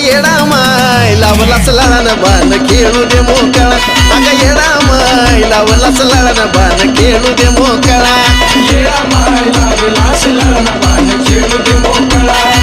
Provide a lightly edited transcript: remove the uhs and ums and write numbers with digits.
येडा माय लावलाच लाळानं बाण खेळू दे मोकळा अगं येडा माय लावलाच लाळानं बाण खेळू दे मोकळा येडा माय लावलाच लाळानं बाण खेळू दे मोकळा